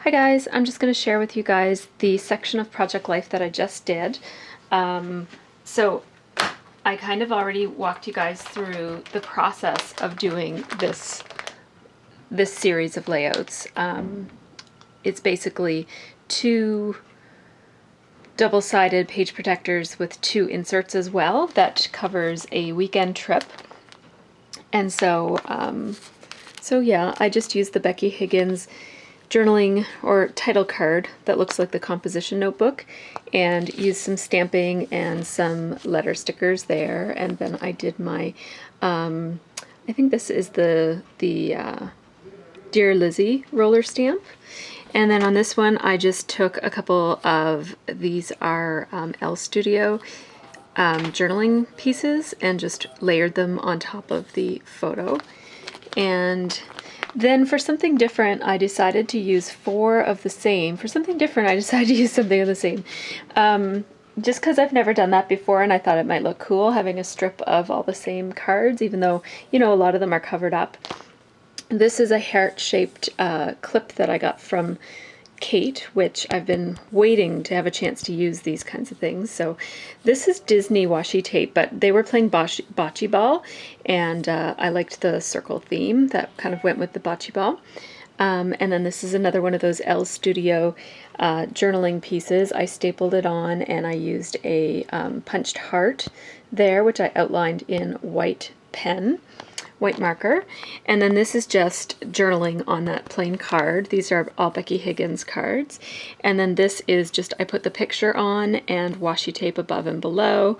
Hi guys, I'm just going to share with you guys the section of Project Life that I just did. So I kind of already walked you guys through the process of doing this series of layouts. It's basically two double-sided page protectors with two inserts as well that covers a weekend trip. And so yeah, I just used the Becky Higgins journaling or title card that looks like the composition notebook and used some stamping and some letter stickers there, and then I did my I think this is the Dear Lizzie roller stamp. And then on this one I just took a couple of these are L Studio journaling pieces and just layered them on top of the photo. And then for something different, I decided to use four of the same. For something different, I decided to use something of the same. Just because I've never done that before and I thought it might look cool having a strip of all the same cards, even though, you know, a lot of them are covered up. This is a heart-shaped clip that I got from Kate, which I've been waiting to have a chance to use these kinds of things. So this is Disney washi tape, but they were playing bocce ball, and I liked the circle theme that kind of went with the bocce ball. And then this is another one of those L Studio journaling pieces. I stapled it on and I used a punched heart there, which I outlined in white marker. And then this is just journaling on that plain card. These are all Becky Higgins cards. And then this is just, I put the picture on and washi tape above and below.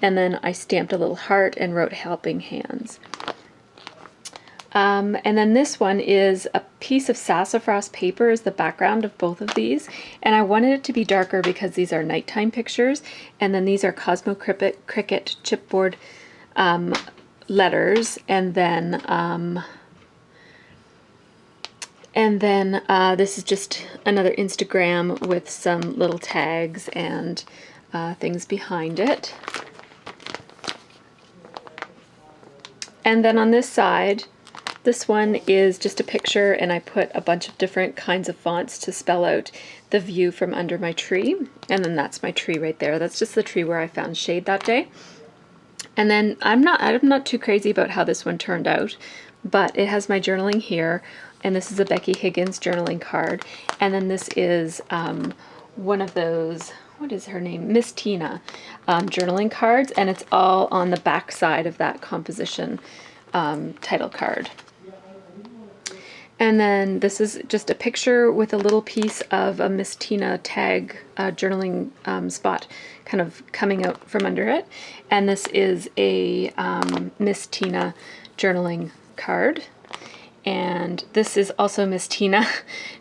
And then I stamped a little heart and wrote helping hands. And then this one is a piece of sassafras paper as the background of both of these. And I wanted it to be darker because these are nighttime pictures. And then these are Cosmo Cricket chipboard letters, and then this is just another Instagram with some little tags and things behind it. And then on this side, this one is just a picture, and I put a bunch of different kinds of fonts to spell out the view from under my tree. And then that's my tree right there. That's just the tree where I found shade that day. And then I'm not too crazy about how this one turned out, but it has my journaling here, and this is a Becky Higgins journaling card. And then this is one of those, what is her name? Miss Tina journaling cards, and it's all on the back side of that composition title card. And then this is just a picture with a little piece of a Miss Tina tag journaling spot kind of coming out from under it. And this is a Miss Tina journaling card. And this is also Miss Tina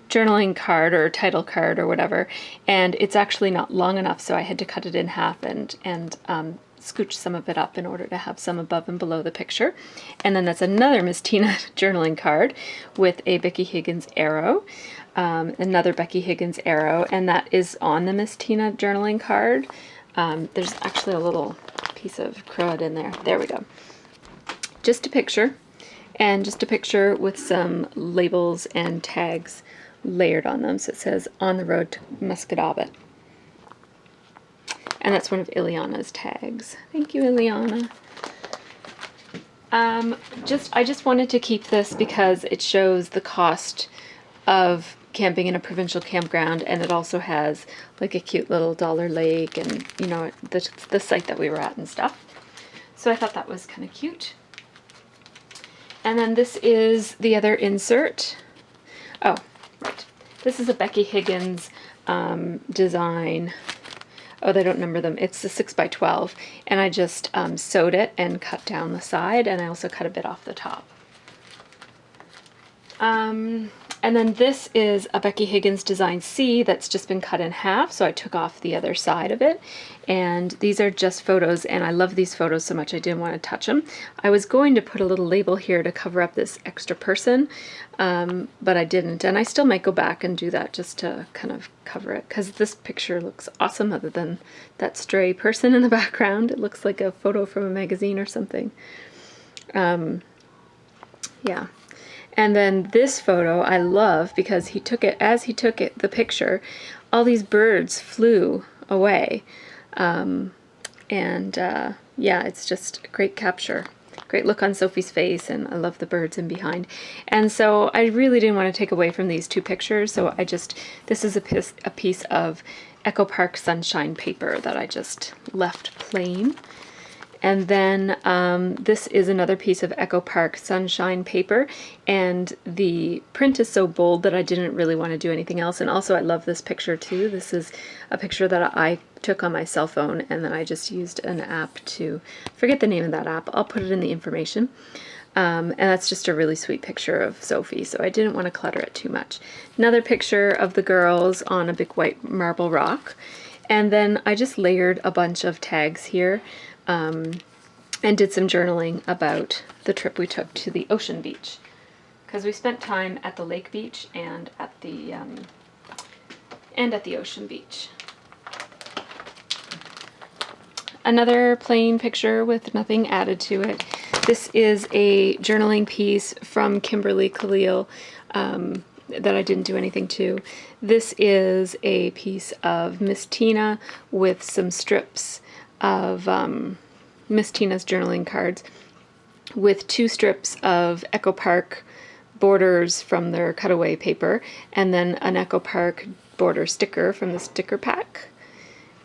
journaling card or title card or whatever. And it's actually not long enough, so I had to cut it in half and scooch some of it up in order to have some above and below the picture. And then that's another Miss Tina journaling card with a Becky Higgins arrow, another Becky Higgins arrow, and that is on the Miss Tina journaling card. There's actually a little piece of crud in there. There we go. Just a picture, and just a picture with some labels and tags layered on them. So it says, "On the road to Muscatawbit." And that's one of Ileana's tags. Thank you, Ileana. I just wanted to keep this because it shows the cost of camping in a provincial campground, and it also has like a cute little dollar lake and, you know, the site that we were at and stuff. So I thought that was kind of cute. And then this is the other insert. Oh, right. This is a Becky Higgins design. Oh, they don't number them. It's the 6x12, and I just sewed it and cut down the side, and I also cut a bit off the top. And then this is a Becky Higgins Design C that's just been cut in half, so I took off the other side of it. And these are just photos, and I love these photos so much I didn't want to touch them. I was going to put a little label here to cover up this extra person, but I didn't. And I still might go back and do that just to kind of cover it, because this picture looks awesome other than that stray person in the background. It looks like a photo from a magazine or something. Yeah. And then this photo I love because he took it, as he took it, the picture, all these birds flew away. Yeah, it's just a great capture. Great look on Sophie's face, and I love the birds in behind. And so I really didn't want to take away from these two pictures, so this is a piece of Echo Park Sunshine paper that I just left plain. And then this is another piece of Echo Park Sunshine paper, and the print is so bold that I didn't really want to do anything else. And also I love this picture too. This is a picture that I took on my cell phone, and then I just used an app to, forget the name of that app, I'll put it in the information. And that's just a really sweet picture of Sophie, so I didn't want to clutter it too much. Another picture of the girls on a big white marble rock. And then I just layered a bunch of tags here. And did some journaling about the trip we took to the ocean beach, because we spent time at the lake beach and at the ocean beach. Another plain picture with nothing added to it. This is a journaling piece from Kimberly Khalil that I didn't do anything to. This is a piece of Miss Tina with some strips of Miss Tina's journaling cards with 2 strips of Echo Park borders from their cutaway paper, and then an Echo Park border sticker from the sticker pack.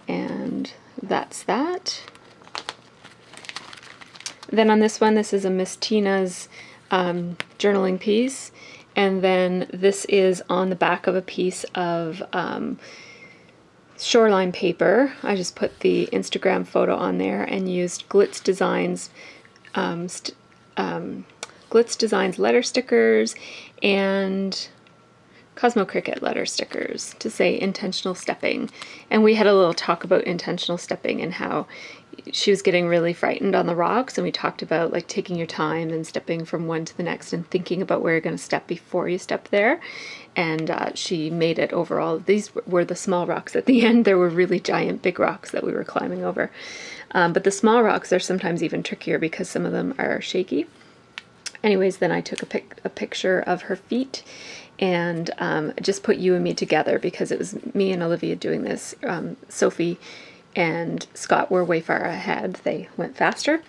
And that's that. Then on this one, this is a Miss Tina's journaling piece, and then this is on the back of a piece of shoreline paper. I just put the Instagram photo on there and used Glitz Designs letter stickers and Cosmo Cricket letter stickers to say intentional stepping. And we had a little talk about intentional stepping and how she was getting really frightened on the rocks, and we talked about like taking your time and stepping from one to the next and thinking about where you're going to step before you step there. And she made it overall. These were the small rocks at the end. There were really giant big rocks that we were climbing over. But the small rocks are sometimes even trickier because some of them are shaky. Anyways, then I took a picture of her feet and just put you and me together because it was me and Olivia doing this. Sophie and Scott were way far ahead. They went faster.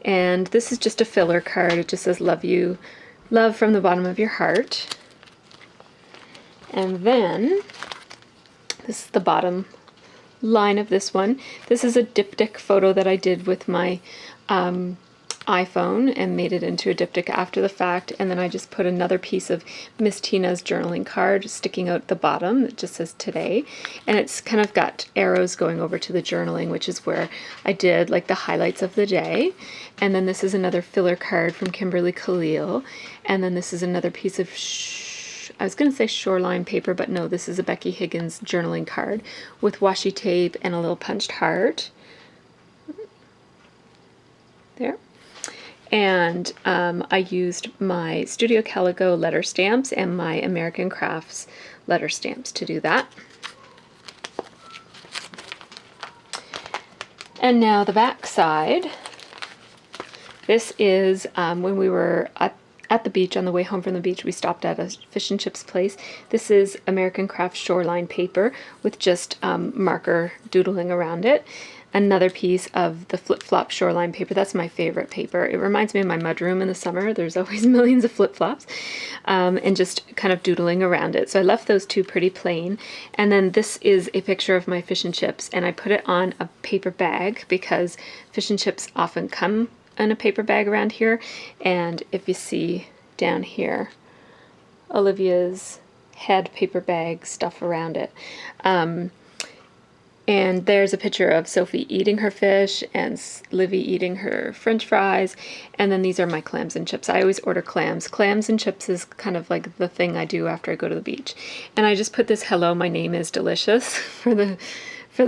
And this is just a filler card. It just says, love you, love from the bottom of your heart. And then, this is the bottom line of this one. This is a diptych photo that I did with my iPhone and made it into a diptych after the fact, and then I just put another piece of Miss Tina's journaling card sticking out the bottom that just says today, and it's kind of got arrows going over to the journaling, which is where I did like the highlights of the day. And then this is another filler card from Kimberly Khalil, and then this is another piece of I was going to say shoreline paper, but no, this is a Becky Higgins journaling card with washi tape and a little punched heart. There. And I used my Studio Calico letter stamps and my American Crafts letter stamps to do that. And now the back side. This is when we were at the beach, on the way home from the beach, we stopped at a fish and chips place. This is American Crafts shoreline paper with just marker doodling around it. Another piece of the flip-flop shoreline paper. That's my favorite paper. It reminds me of my mudroom in the summer. There's always millions of flip-flops, and just kind of doodling around it. So I left those two pretty plain. And then this is a picture of my fish and chips, and I put it on a paper bag because fish and chips often come in a paper bag around here. And if you see down here, Olivia's had paper bag stuff around it. And there's a picture of Sophie eating her fish and Livy eating her french fries. And then these are my clams and chips. I always order clams. Clams and chips is kind of like the thing I do after I go to the beach. And I just put this hello, my name is delicious for the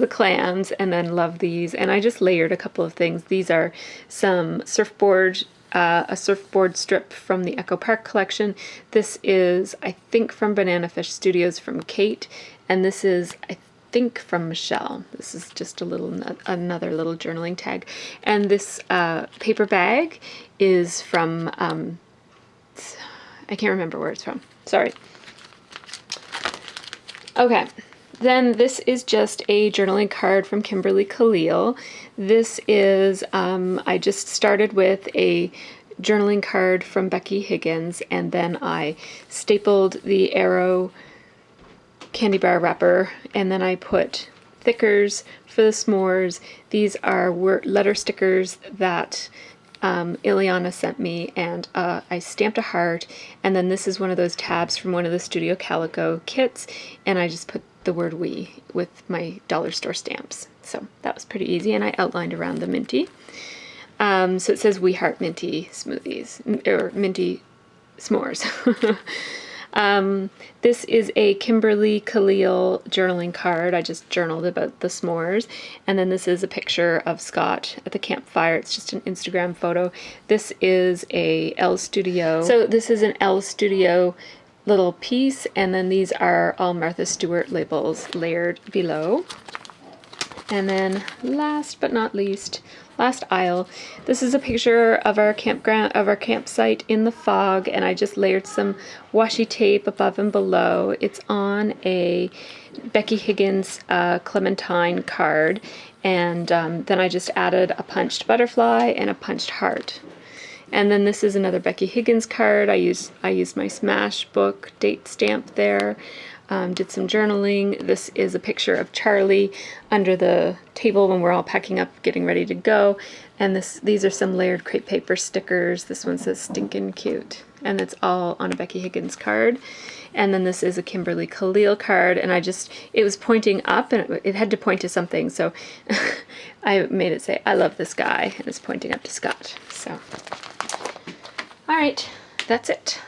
clams, and then love these. And I just layered a couple of things. These are some surfboard, a surfboard strip from the Echo Park collection. This is, I think, from Banana Fish Studios from Kate. And this is, I think, from Michelle. This is just another little journaling tag. And this paper bag is from I can't remember where it's from. Sorry. Okay. Then this is just a journaling card from Kimberly Khalil. This is, I just started with a journaling card from Becky Higgins, and then I stapled the Arrow candy bar wrapper, and then I put thickers for the s'mores. These are letter stickers that Ileana sent me, and I stamped a heart, and then this is one of those tabs from one of the Studio Calico kits, and I just put the word "we" with my dollar store stamps. So that was pretty easy, and I outlined around the minty. So it says "We heart minty smoothies," or minty s'mores. This is a Kimberly Khalil journaling card. I just journaled about the s'mores. And then this is a picture of Scott at the campfire. It's just an Instagram photo. This is a L Studio. So this is an L Studio little piece. And then these are all Martha Stewart labels layered below. And then last but not least, last aisle, this is a picture of our campground, of our campsite in the fog, and I just layered some washi tape above and below. It's on a Becky Higgins Clementine card, and then I just added a punched butterfly and a punched heart. And then this is another Becky Higgins card. I used my Smash Book date stamp there. Did some journaling. This is a picture of Charlie under the table when we're all packing up, getting ready to go. And these are some layered crepe paper stickers. This one says "Stinkin' Cute," and it's all on a Becky Higgins card. And then this is a Kimberly Khalil card, and it was pointing up, and it had to point to something, so I made it say, "I love this guy," and it's pointing up to Scott. So, all right, that's it.